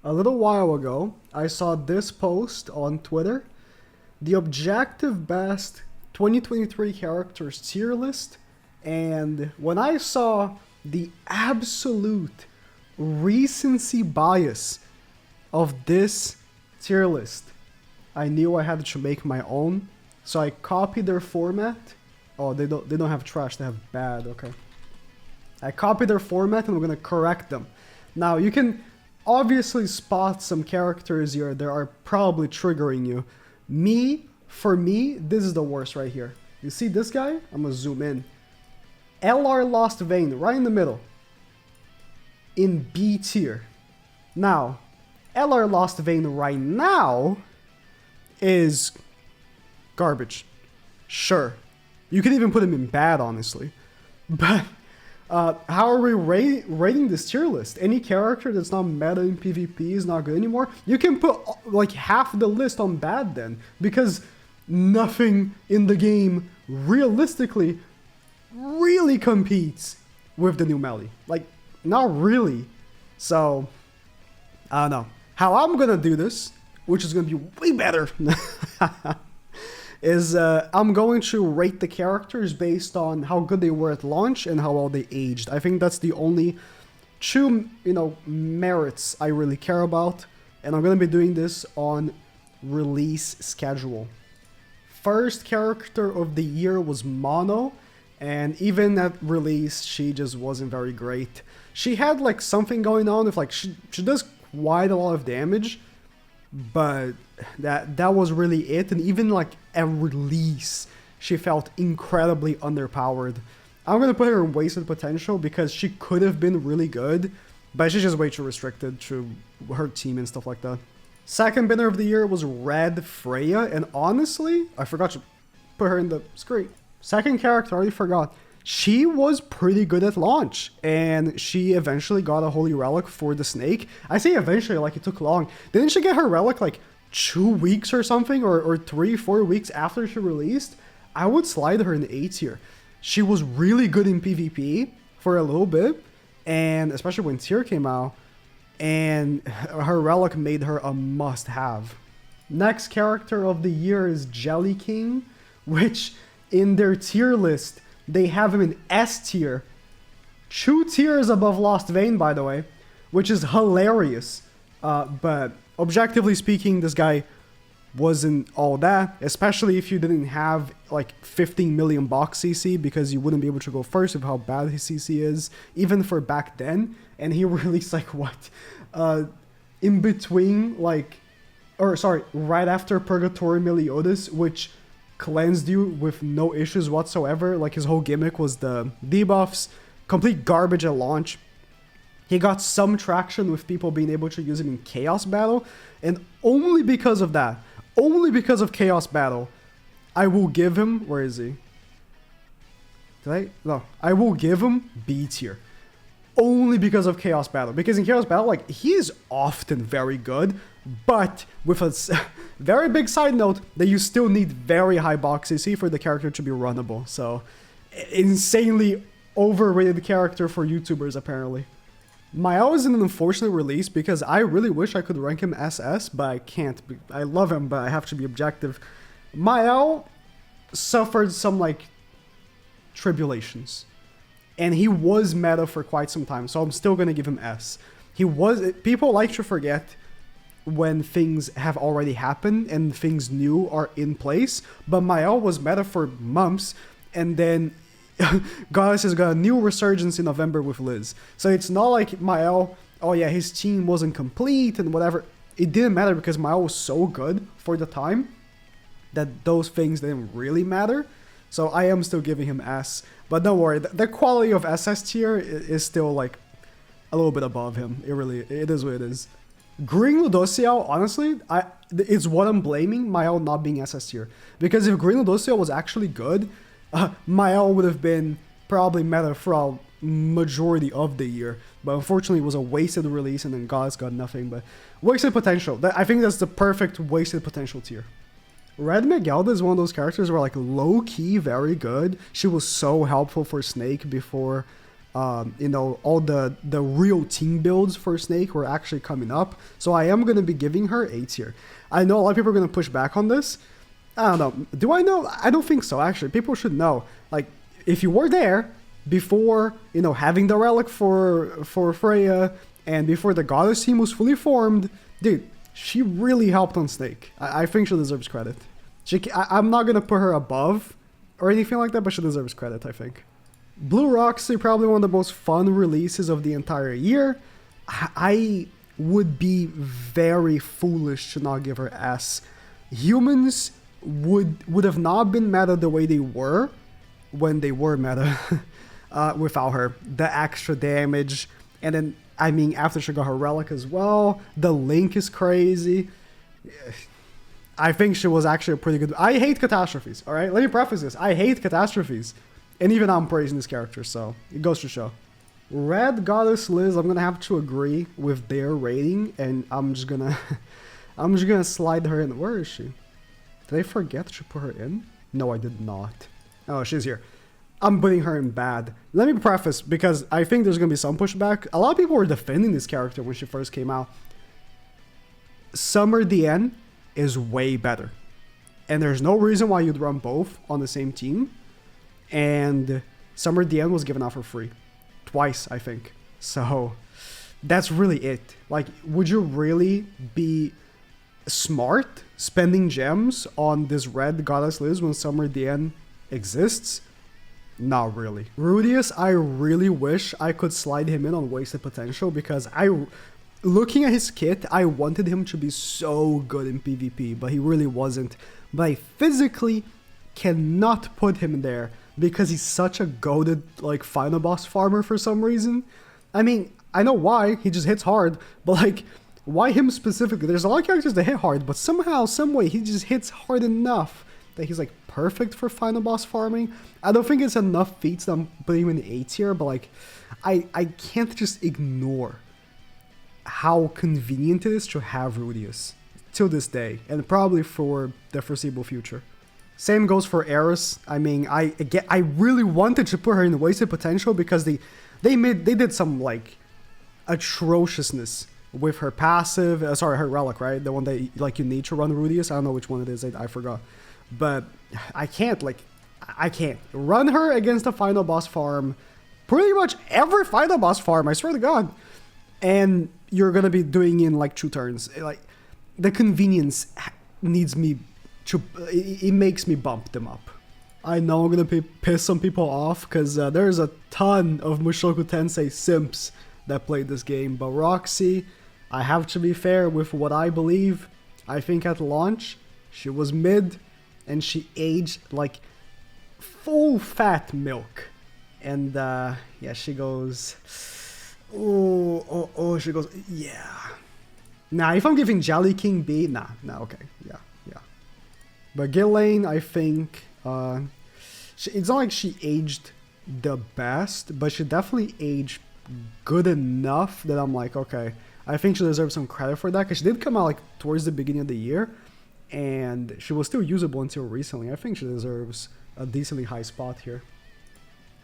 A little while ago, I saw this post on Twitter, the objective best 2023 characters tier list, and when I saw the absolute recency bias of this tier list, I knew I had to make my own. So I copied their format. Oh, they don't have trash, they have bad, okay. I copied their format and we're gonna correct them. Now you can obviously spot some characters here that are probably triggering you. For me, this is the worst right here. You see this guy? I'm gonna zoom in. LR Lost Vein, right in the middle. In B tier. Now, LR Lost Vein right now is garbage. Sure. You could even put him in bad, honestly. But how are we rating this tier list? Any character that's not meta in PvP is not good anymore? You can put like half the list on bad then, because nothing in the game realistically really competes with the new melee. Like, not really. So, I don't know. How I'm gonna do this, which is gonna be way better, is I'm going to rate the characters based on how good they were at launch and how well they aged. I think that's the only true, merits I really care about. And I'm going to be doing this on release schedule. First character of the year was Mono. And even at release, she just wasn't very great. She had like something going on with like, she does quite a lot of damage. But that was really it. And even like at release, she felt incredibly underpowered. I'm gonna put her in wasted potential because she could have been really good, but she's just way too restricted to her team and stuff like that. Second winner of the year was Red Freya, and honestly, I forgot to put her in the screen. Second character, I already forgot. She was pretty good at launch, and she eventually got a holy relic for the snake. I say eventually, like it took long. Didn't she get her relic like 2 weeks or something, or 3-4 weeks after she released? I would slide her in A tier. She was really good in PvP for a little bit, and especially when tier came out, and her relic made her a must-have. Next character of the year is Jelly King, which in their tier list, they have him in S tier. 2 tiers above Lost Vein, by the way, which is hilarious. But objectively speaking, this guy wasn't all that, especially if you didn't have like 15 million box CC, because you wouldn't be able to go first with how bad his CC is, even for back then. And he released like what? In between, right after Purgatory Meliodas, which cleansed you with no issues whatsoever. Like his whole gimmick was the debuffs, complete garbage at launch. He got some traction with people being able to use him in Chaos Battle, and only because of that, only because of Chaos Battle, I will give him, where is he? I will give him B tier. Only because of Chaos Battle. Because in Chaos Battle, like, he is often very good, but with a very big side note that you still need very high box CC for the character to be runnable. So, insanely overrated character for YouTubers, apparently. Mael is an unfortunate release because I really wish I could rank him SS, but I can't. I love him, but I have to be objective. Mael suffered some, like, tribulations. And he was meta for quite some time, so I'm still going to give him S. People like to forget when things have already happened and things new are in place, but Mael was meta for months, and then Goddess has got a new resurgence in November with Liz. So it's not like Mael, oh yeah, his team wasn't complete and whatever. It didn't matter because Mael was so good for the time that those things didn't really matter. So I am still giving him S. But don't worry, the quality of SS tier is still like a little bit above him. It is what it is. Green Ludociel, honestly, it's what I'm blaming Mael not being SS tier. Because if Green Ludociel was actually good, Mael would have been probably meta for a majority of the year. But unfortunately, it was a wasted release, and then God's got nothing but wasted potential. I think that's the perfect wasted potential tier. Red Megalda is one of those characters where, like, low-key very good. She was so helpful for Snake before you know, all the real team builds for Snake were actually coming up. So I am going to be giving her A tier. I know a lot of people are going to push back on this. I don't know. Do I know? I don't think so, actually. People should know. Like, if you were there before, you know, having the relic for Freya and before the goddess team was fully formed, dude, she really helped on Snake. I think she deserves credit. I'm not going to put her above or anything like that, but she deserves credit, I think. Blue Roxy, probably one of the most fun releases of the entire year. I would be very foolish to not give her S. Humans would have not been meta the way they were when they were meta without her. The extra damage, and then, I mean, after she got her relic as well, the link is crazy. I think she was actually a pretty good... I hate catastrophes, alright? Let me preface this. I hate catastrophes. And even I'm praising this character, so it goes to show. Red Goddess Liz, I'm gonna have to agree with their rating, and I'm just gonna slide her in. Where is she? Did I forget to put her in? No, I did not. Oh, she's here. I'm putting her in bad. Let me preface, because I think there's gonna be some pushback. A lot of people were defending this character when she first came out. Summer DN is way better. And there's no reason why you'd run both on the same team. And Summer DN was given out for free. Twice, I think. So, that's really it. Like, would you really be smart spending gems on this red Goddess Liz when Summer DN exists? Not really. Rudius, I really wish I could slide him in on Wasted Potential, because looking at his kit, I wanted him to be so good in PvP, but he really wasn't. But I physically cannot put him there because he's such a goated, like, final boss farmer for some reason. I mean, I know why, he just hits hard, but like, why him specifically? There's a lot of characters that hit hard, but somehow, some way, he just hits hard enough that he's like perfect for final boss farming. I don't think it's enough feats that I'm putting him in the A tier, but like, I can't just ignore how convenient it is to have Rudius till this day, and probably for the foreseeable future. Same goes for Eris. I mean, I really wanted to put her in Wasted Potential because they did some like atrociousness with her passive, sorry, her relic, right? The one that like you need to run Rudius. I don't know which one it is. I forgot, but I can't run her against a final boss farm. Pretty much every final boss farm, I swear to God, and you're gonna be doing in like 2 turns. Like, the convenience needs me to, it makes me bump them up. I know I'm gonna piss some people off because there's a ton of Mushoku Tensei simps that played this game, but Roxy, I have to be fair with what I believe. I think at launch, she was mid, and she aged like full fat milk. And yeah, she goes, she goes, yeah. Nah, if I'm giving Jelly King B, nah, okay, yeah. But Ghislaine, I think, it's not like she aged the best, but she definitely aged good enough that I'm like, okay, I think she deserves some credit for that, because she did come out like towards the beginning of the year, and she was still usable until recently. I think she deserves a decently high spot here.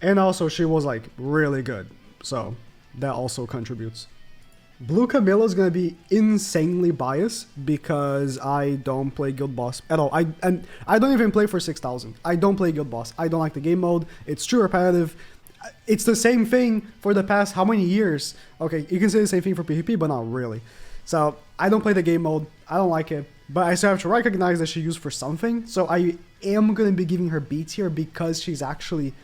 And also, she was like really good, so that also contributes. Blue Camilla is going to be insanely biased because I don't play Guild Boss at all. I don't even play for 6,000. I don't play Guild Boss. I don't like the game mode. It's too repetitive. It's the same thing for the past how many years? Okay, you can say the same thing for PvP, but not really. So I don't play the game mode. I don't like it. But I still have to recognize that she's used for something. So I am going to be giving her B tier because she's actually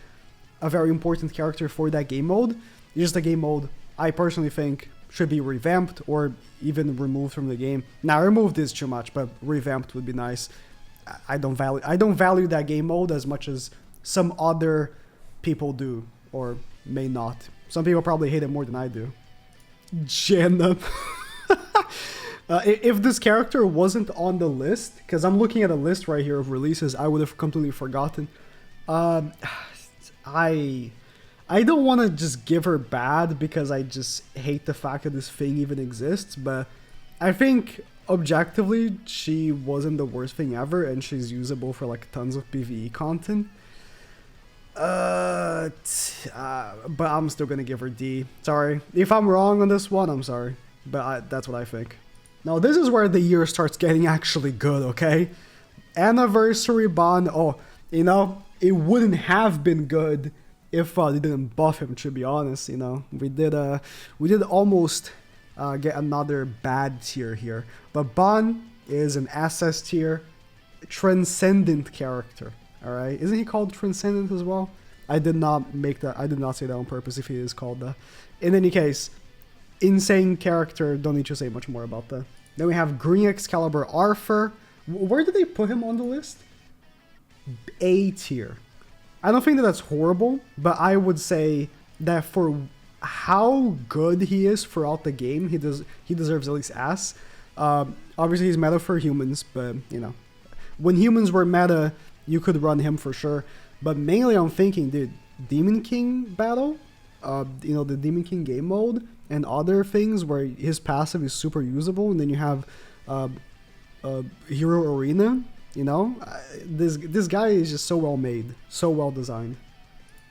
a very important character for that game mode. It's just the game mode, I personally think, should be revamped or even removed from the game. Now, removed is too much, but revamped would be nice. I don't value that game mode as much as some other people do, or may not. Some people probably hate it more than I do. Jenna. If this character wasn't on the list, because I'm looking at a list right here of releases, I would have completely forgotten. I don't want to just give her bad because I just hate the fact that this thing even exists, but I think objectively she wasn't the worst thing ever, and she's usable for like tons of PvE content. But I'm still gonna give her D. Sorry. If I'm wrong on this one, I'm sorry. But that's what I think. Now, this is where the year starts getting actually good, okay? Anniversary Bond. Oh, you know, it wouldn't have been good if they didn't buff him, to be honest, you know. We did almost get another bad tier here. But Bond is an SS tier, transcendent character. All right, isn't he called Transcendent as well? I did not make that. I did not say that on purpose. If he is called that, in any case, insane character. Don't need to say much more about that. Then we have Green Excalibur Arthur. Where did they put him on the list? A tier. I don't think that that's horrible, but I would say that for how good he is throughout the game, he deserves at least S. Obviously, he's meta for humans, but you know, when humans were meta, you could run him for sure. But mainly I'm thinking, dude, Demon King battle, you know, the Demon King game mode and other things where his passive is super usable. And then you have Hero Arena, you know, this guy is just so well made, so well designed.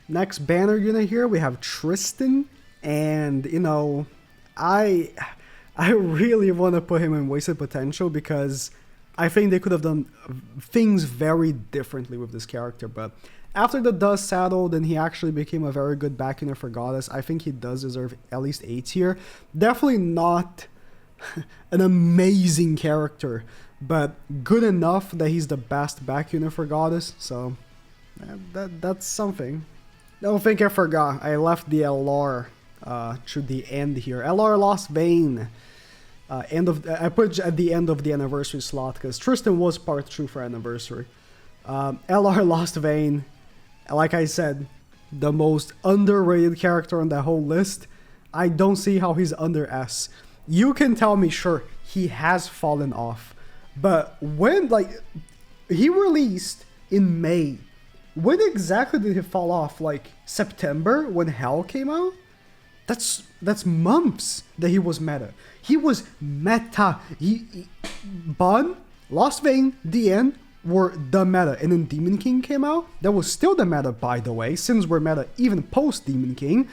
Next banner unit here, we have Tristan. And, you know, I really want to put him in Wasted Potential because I think they could have done things very differently with this character, but after the dust settled and he actually became a very good back unit for Goddess, I think he does deserve at least A tier. Definitely not an amazing character, but good enough that he's the best back unit for Goddess, so that's something. Don't think I forgot, I left the LR to the end here. LR Lost Vein. I put at the end of the anniversary slot because Tristan was part 2 for anniversary. LR Lost Vein, like I said, the most underrated character on that whole list. I don't see how he's under S. You can tell me, sure, he has fallen off, but when, like, he released in May, when exactly did he fall off? Like September when Hell came out? That's months that he was meta. He was meta. Bun, Lost Vein, DN were the meta. And then Demon King came out. That was still the meta, by the way, since we're meta even post Demon King.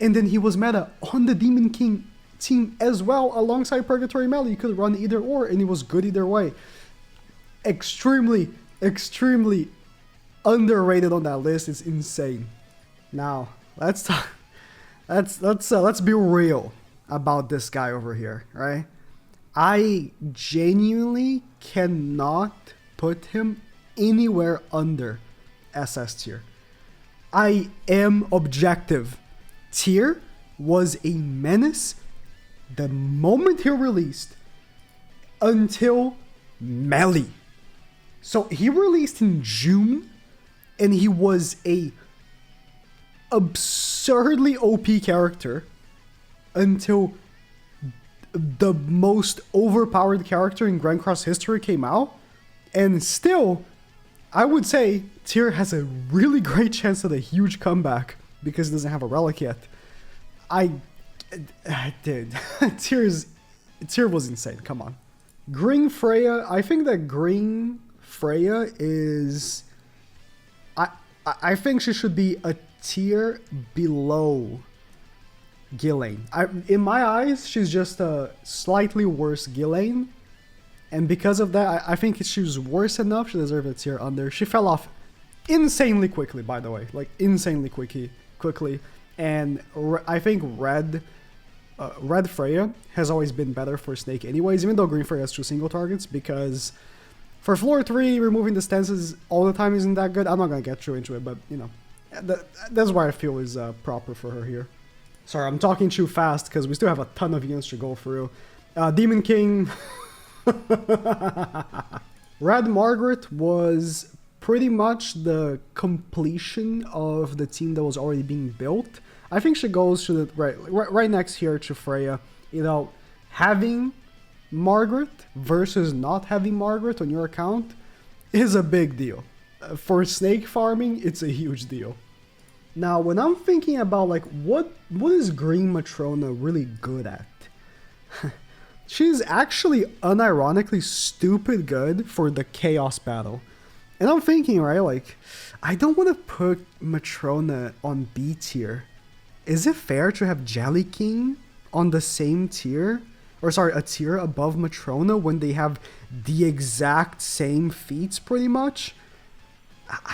And then he was meta on the Demon King team as well, alongside Purgatory Melee. You could run either or, and he was good either way. Extremely, extremely underrated on that list. It's insane. Now, let's talk. Let's be real about this guy over here, right? I genuinely cannot put him anywhere under SS tier. I am objective. Tier was a menace the moment he released until Melee. So he released in June and he was a absurdly OP character until the most overpowered character in Grand Cross history came out, and still I would say Tyr has a really great chance at a huge comeback because he doesn't have a relic yet. Dude, Tyr was insane, come on. Green Freya, I think that Green Freya is, I think she should be a tier below Ghislaine. In my eyes, she's just a slightly worse Ghislaine, and because of that, I think she was worse enough. She deserves a tier under. She fell off insanely quickly, by the way, like insanely quickly. And I think Red Freya has always been better for Snake, anyways. Even though Green Freya has 2 single targets, because for floor 3, removing the stances all the time isn't that good. I'm not gonna get too into it, but you know. That's why I feel is proper for her here. Sorry, I'm talking too fast because we still have a ton of units to go through. Demon King. Red Margaret was pretty much the completion of the team that was already being built. I think she goes to the right next here to Freya. You know, having Margaret versus not having Margaret on your account is a big deal. For snake farming, it's a huge deal. Now, when I'm thinking about like what is Green Matrona really good at? She's actually unironically stupid good for the chaos battle. And I'm thinking, right, like, I don't want to put Matrona on B tier. Is it fair to have Jelly King on the same tier? Or sorry, a tier above Matrona when they have the exact same feats pretty much?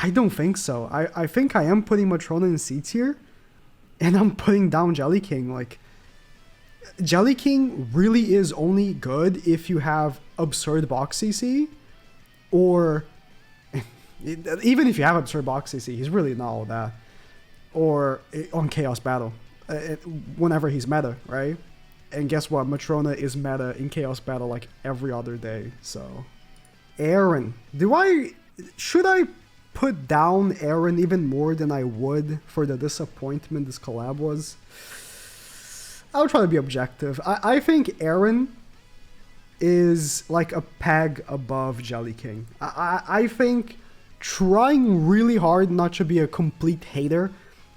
I don't think so. I think I am putting Matrona in C tier. And I'm putting down Jelly King. Like, Jelly King really is only good if you have absurd box CC. Or even if you have absurd box CC, he's really not all that. Or on Chaos Battle. Whenever he's meta, right? And guess what? Matrona is meta in Chaos Battle like every other day. So, Aaron. Should I put down Aaron even more than I would for the disappointment this collab was? I'll try to be objective. I think Aaron is like a peg above Jelly King. I think trying really hard not to be a complete hater,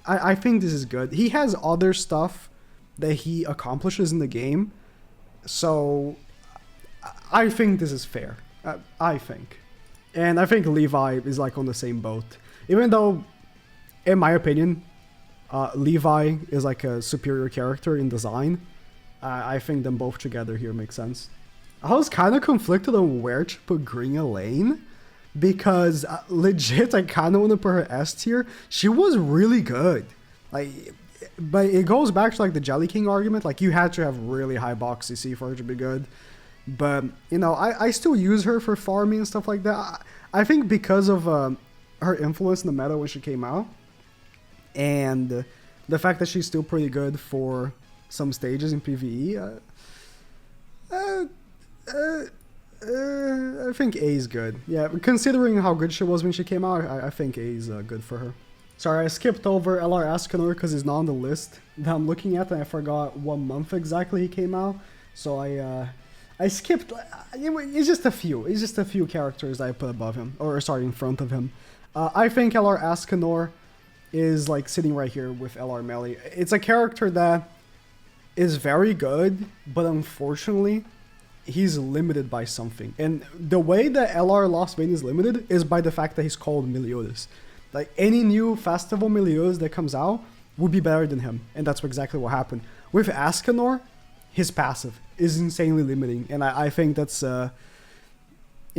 I think this is good. He has other stuff that he accomplishes in the game, so I think this is fair. I think. And I think Levi is like on the same boat. Even though, in my opinion, Levi is like a superior character in design, I think them both together here makes sense. I was kind of conflicted on where to put Green Elaine, because legit I kind of want to put her S tier. She was really good. Like, but it goes back to like the Jelly King argument. Like, you had to have really high box CC for her to be good. But, you know, I still use her for farming and stuff like that. I think because of her influence in the meta when she came out, and the fact that she's still pretty good for some stages in PvE, I think A is good. Yeah, considering how good she was when she came out, I think A is good for her. Sorry, I skipped over LR Ascanor because he's not on the list that I'm looking at, and I forgot what month exactly he came out. So I skipped. It's just a few. It's just a few characters I put above him, or sorry, in front of him. I think LR Ascanor is like sitting right here with LR Melly. It's a character that is very good, but unfortunately, he's limited by something. And the way that LR Lost Vein is limited is by the fact that he's called Meliodas. Like, any new festival Meliodas that comes out would be better than him, and that's exactly what happened. With Ascanor, his passive is insanely limiting, and I think that's, you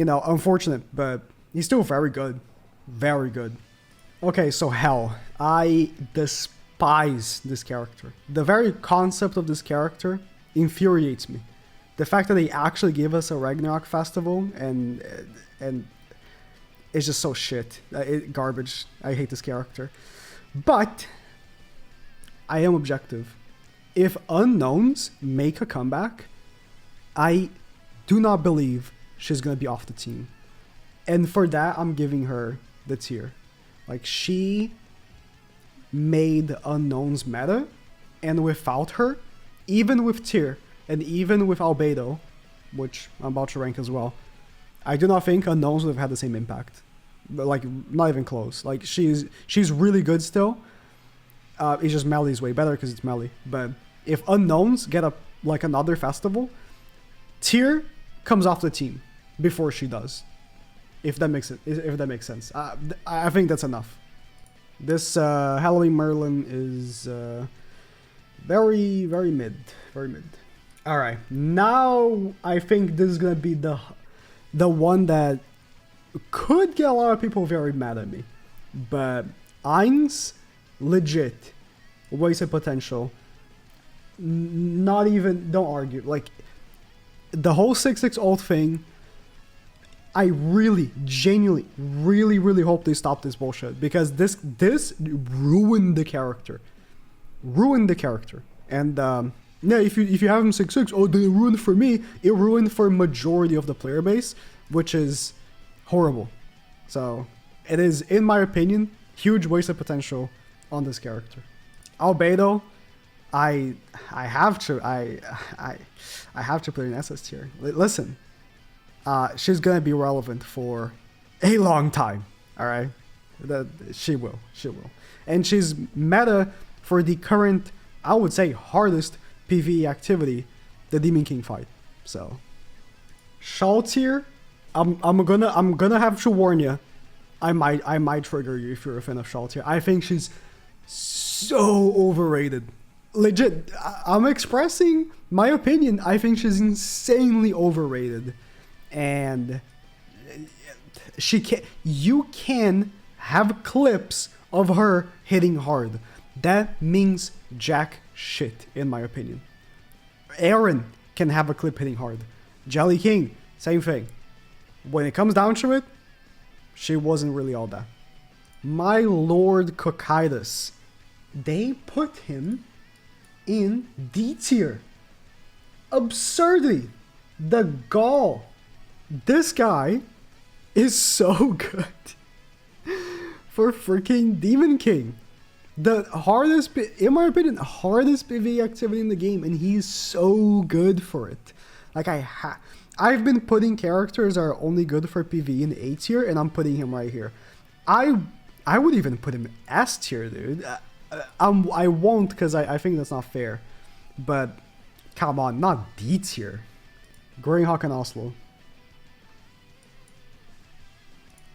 know, unfortunate, but he's still very good. Very good. Okay, so Hell. I despise this character. The very concept of this character infuriates me. The fact that they actually give us a Ragnarok festival and it's just so shit. Garbage. I hate this character. But I am objective. If unknowns make a comeback, I do not believe she's going to be off the team. And for that, I'm giving her the tier. Like, she made unknowns meta, and without her, even with tier, and even with Albedo, which I'm about to rank as well, I do not think unknowns would have had the same impact. But, like, not even close. Like, she's really good still. It's just Melly's way better because it's Melly. But if unknowns get like another festival, tier comes off the team before she does. If that makes sense. I think that's enough. This Halloween Merlin is very, very mid. Very mid. Alright, now I think this is gonna be the one that could get a lot of people very mad at me. But Ainz, legit, wasted potential. Not even, don't argue. Like, the whole 6-6 ult thing, I really, genuinely, really hope they stop this bullshit. Because this ruined the character. Ruined the character. And, yeah, if you have him 6-6, oh, they ruined for me. It ruined for majority of the player base, which is horrible. So, it is, in my opinion, huge waste of potential on this character. Albedo, I have to put her in SS tier. Listen, she's gonna be relevant for a long time. All right, she will, and she's meta for the current, I would say, hardest PvE activity, the Demon King fight. So, Shaw tier, I'm gonna have to warn you. I might trigger you if you're a fan of Charlotte here. I think she's so overrated. Legit, I'm expressing my opinion. I think she's insanely overrated, and you can have clips of her hitting hard. That means jack shit, in my opinion. Aaron can have a clip hitting hard. Jelly King, same thing. When it comes down to it, she wasn't really all that. My Lord Cocytus, they put him in D tier. Absurdity. The gall. This guy is so good for freaking Demon King. The hardest, in my opinion, hardest PvE activity in the game, and he's so good for it. Like I've been putting characters that are only good for PvE in A tier, and I'm putting him right here. I would even put him S tier, dude. I won't, because I think that's not fair. But come on, not D tier. Greyhawk and Oslo.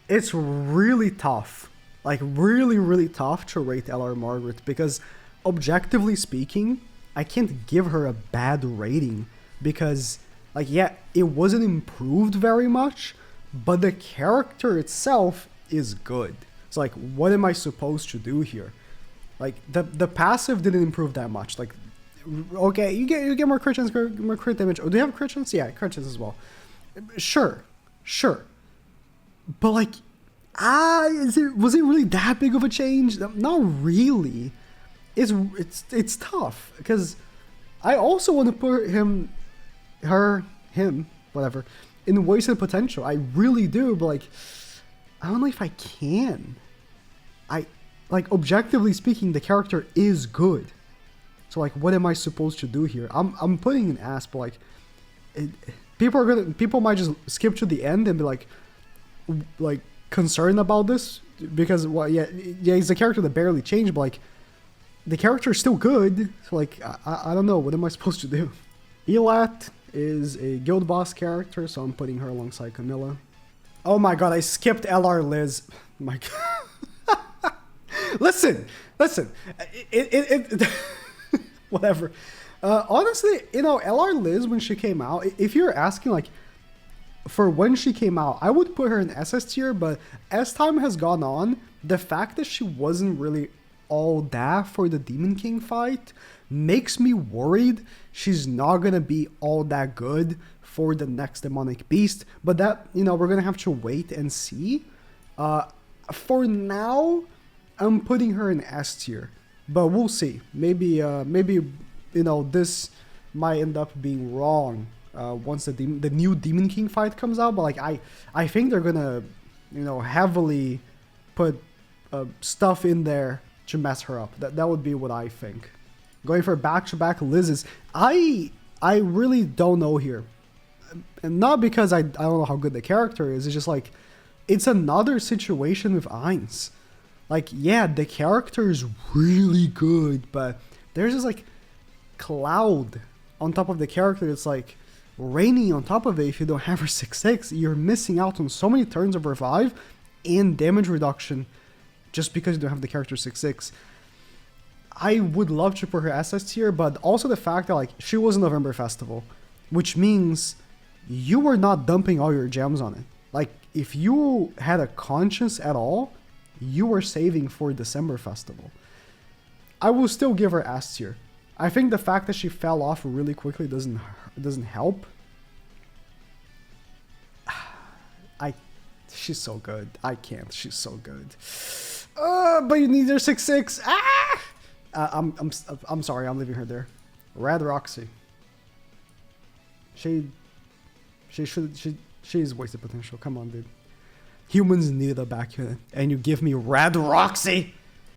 It's really tough. Like, really, really tough to rate LR Margaret, because objectively speaking, I can't give her a bad rating, because, like, yeah, it wasn't improved very much, but the character itself is good. So, like, what am I supposed to do here? Like, the passive didn't improve that much. Like, okay, you get more crit chance, more crit damage. Oh, do you have crit chance? Yeah, crit chance as well. Sure. But, like, was it really that big of a change? Not really. It's tough, because I also want to put him, whatever, in wasted potential. I really do, but, like, I don't know if I can. Like, objectively speaking, the character is good. So, like, what am I supposed to do here? I'm putting an ass, but, like, people might just skip to the end and be like concerned about this, because, well, yeah, he's a character that barely changed, but, like, the character is still good. So, like, I don't know, what am I supposed to do? Elat is a guild boss character, so I'm putting her alongside Camilla. Oh my god, I skipped LR Liz. My god. Listen. Whatever. Honestly, you know, LR Liz, when she came out, if you're asking, like, for when she came out, I would put her in SS tier, but as time has gone on, the fact that she wasn't really all that for the Demon King fight makes me worried she's not gonna be all that good for the next Demonic Beast. But that, you know, we're gonna have to wait and see. For now, I'm putting her in S tier, but we'll see. Maybe, you know, this might end up being wrong once the new Demon King fight comes out. But, like, I think they're gonna, you know, heavily put stuff in there to mess her up. That would be what I think. Going for back-to-back Liz's, I really don't know here, and not because I don't know how good the character is. It's just, like, it's another situation with Ainz. Like, yeah, the character is really good, but there's this, like, cloud on top of the character. It's like raining on top of it. If you don't have her 6/6, you're missing out on so many turns of revive and damage reduction just because you don't have the character 6/6. I would love to put her SS tier, but also the fact that, like, she was a November festival, which means you were not dumping all your gems on it. Like, if you had a conscience at all, you were saving for December festival. I will still give her S tier. I think the fact that she fell off really quickly doesn't help. She's so good. I can't. She's so good. But you need her 6/6. I'm sorry. I'm leaving her there. Rad Roxy. She's wasted potential. Come on, dude. Humans need a back unit, and you give me Rad Roxy.